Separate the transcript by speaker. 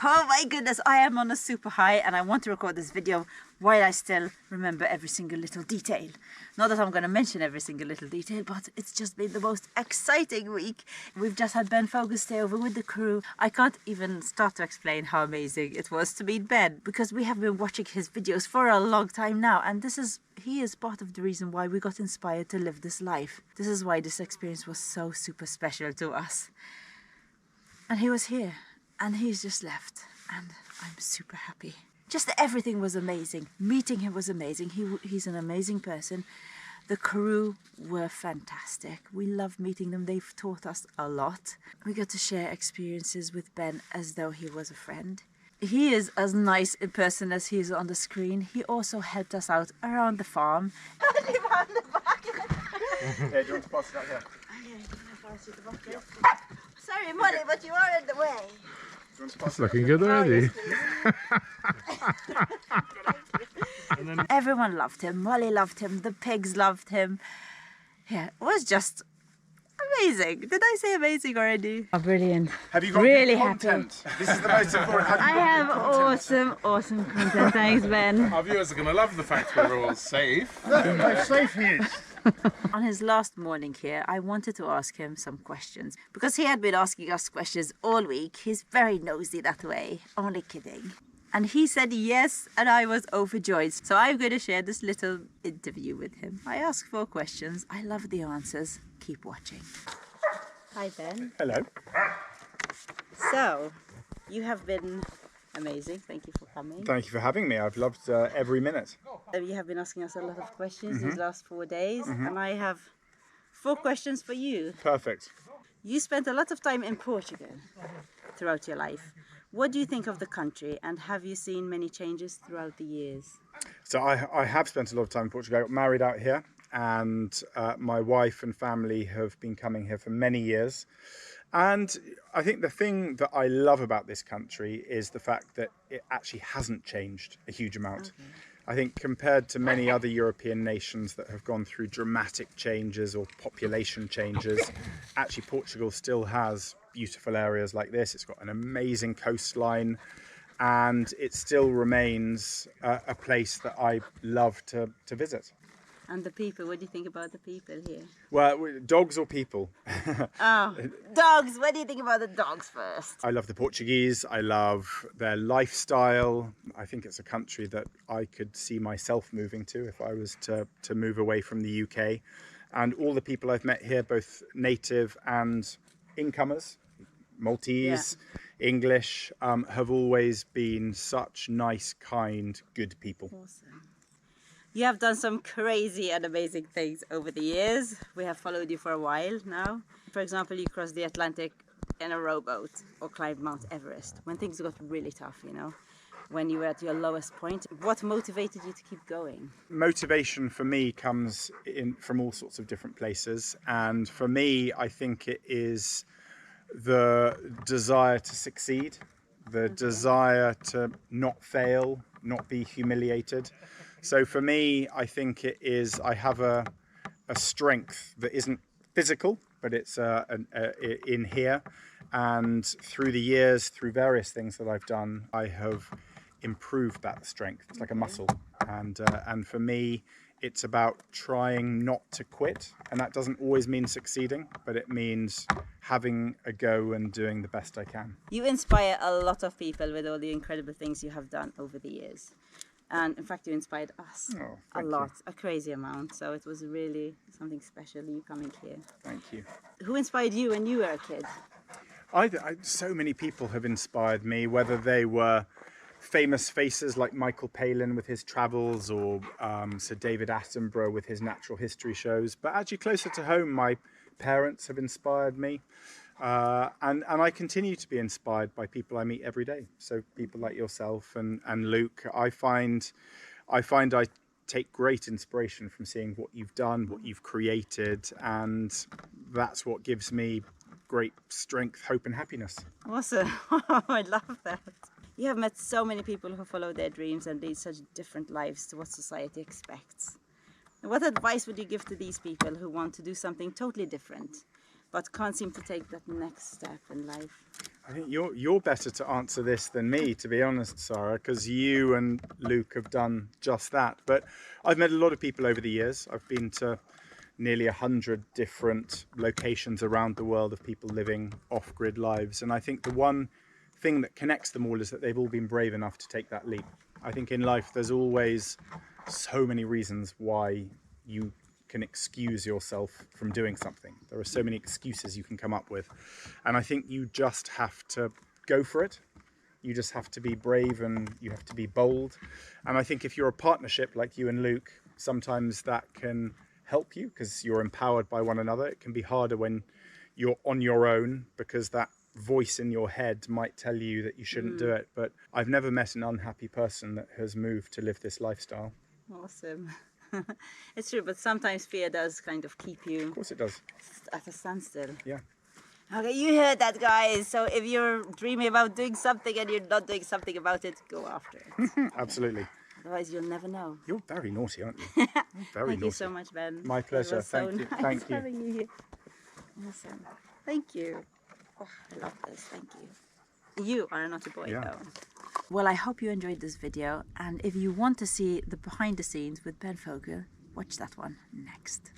Speaker 1: Oh my goodness, I am on a super high and I want to record this video while I still remember every single little detail. Not that I'm going to mention every single little detail, but it's just been the most exciting week. We've just had Fogle stay over with the crew. I can't even start to explain how amazing it was to meet Ben, because we have been watching his videos for a long time now, and he is part of the reason why we got inspired to live this life. This is why this experience was so super special to us. And he was here. And he's just left, and I'm super happy. Just everything was amazing. Meeting him was amazing. He's an amazing person. The crew were fantastic. We loved meeting them. They've taught us a lot. We got to share experiences with Ben as though he was a friend. He is as nice in person as he is on the screen. He also helped us out around the farm.
Speaker 2: Yeah, do you want to pass it out here?
Speaker 1: Yeah. Sorry, Molly, but you are in the way.
Speaker 3: It's looking good already.
Speaker 1: Everyone loved him. Molly loved him. The pigs loved him. Yeah, it was just amazing. Did I say amazing already? Oh, brilliant.
Speaker 2: Have you got
Speaker 1: really
Speaker 2: content?
Speaker 1: Happy.
Speaker 2: This is the most important.
Speaker 1: I have awesome content. Thanks, Ben.
Speaker 3: Our viewers are going to love the fact we're all safe.
Speaker 2: Look how safe he is.
Speaker 1: On his last morning here, I wanted to ask him some questions, because he had been asking us questions all week. He's very nosy that way. Only kidding. And he said yes, and I was overjoyed. So I'm going to share this little interview with him. I asked 4 questions. I love the answers. Keep watching. Hi, Ben.
Speaker 2: Hello.
Speaker 1: So, you have been amazing. Thank you for coming.
Speaker 2: Thank you for having me. I've loved every minute.
Speaker 1: You have been asking us a lot of questions these last 4 days, and I have 4 questions for you.
Speaker 2: Perfect.
Speaker 1: You spent a lot of time in Portugal throughout your life. What do you think of the country, and have you seen many changes throughout the years?
Speaker 2: So I have spent a lot of time in Portugal. I got married out here, and my wife and family have been coming here for many years. And I think the thing that I love about this country is the fact that it actually hasn't changed a huge amount. Okay. I think compared to many other European nations that have gone through dramatic changes or population changes, actually Portugal still has beautiful areas like this. It's got an amazing coastline, and it still remains a place that I love to visit.
Speaker 1: And the people, what do you think about the people here?
Speaker 2: Well, dogs or people?
Speaker 1: Oh, dogs! What do you think about the dogs first?
Speaker 2: I love the Portuguese. I love their lifestyle. I think it's a country that I could see myself moving to if I was to move away from the UK. And all the people I've met here, both native and incomers, Maltese, English, have always been such nice, kind, good people.
Speaker 1: Awesome. You have done some crazy and amazing things over the years. We have followed you for a while now. For example, you crossed the Atlantic in a rowboat or climbed Mount Everest when things got really tough, you know, when you were at your lowest point. What motivated you to keep going? Motivation
Speaker 2: for me comes from all sorts of different places. And for me, I think it is the desire to succeed, the desire to not fail, not be humiliated. So for me, I think it is, I have a strength that isn't physical, but it's in here. And through the years, through various things that I've done, I have improved that strength. It's like a muscle. And for me, it's about trying not to quit. And that doesn't always mean succeeding, but it means having a go and doing the best I can.
Speaker 1: You inspire a lot of people with all the incredible things you have done over the years. And in fact, you inspired us a lot, a crazy amount. So it was really something special, you coming here.
Speaker 2: Thank you.
Speaker 1: Who inspired you when you were a kid?
Speaker 2: So many people have inspired me, whether they were famous faces like Michael Palin with his travels, or Sir David Attenborough with his natural history shows. But actually closer to home, my parents have inspired me. And I continue to be inspired by people I meet every day. So people like yourself and Luke, I find I take great inspiration from seeing what you've done, what you've created, and that's what gives me great strength, hope and happiness. Awesome. I love that. You have met so many people who follow their dreams and lead such different lives to what society expects. What advice would you give to these people who want to do something totally different, but can't seem to take that next step in life? I think you're better to answer this than me, to be honest, Sarah, because you and Luke have done just that. But I've met a lot of people over the years. I've been to nearly 100 different locations around the world of people living off-grid lives. And I think the one thing that connects them all is that they've all been brave enough to take that leap. I think in life there's always so many reasons why you can excuse yourself from doing something. There are so many excuses you can come up with. And I think you just have to go for it. You just have to be brave and you have to be bold. And I think if you're a partnership like you and Luke, sometimes that can help you because you're empowered by one another. It can be harder when you're on your own because that voice in your head might tell you that you shouldn't do it. But I've never met an unhappy person that has moved to live this lifestyle.
Speaker 1: Awesome. It's true, but sometimes fear does kind of keep you,
Speaker 2: Of course it does.
Speaker 1: at a standstill.
Speaker 2: Yeah.
Speaker 1: Okay, you heard that, guys. So if you're dreaming about doing something and you're not doing something about it, go after it.
Speaker 2: Absolutely.
Speaker 1: Otherwise, you'll never know.
Speaker 2: You're very naughty, aren't you? You're very
Speaker 1: Thank
Speaker 2: naughty.
Speaker 1: you so much, Ben.
Speaker 2: My pleasure.
Speaker 1: It was so
Speaker 2: Thank you.
Speaker 1: nice
Speaker 2: Thank you.
Speaker 1: having you here. Awesome. Thank you. Oh, I love this. Thank you. You are a naughty boy,
Speaker 2: Yeah.
Speaker 1: though. Well, I hope you enjoyed this video. And if you want to see the behind the scenes with Ben Fogle, watch that one next.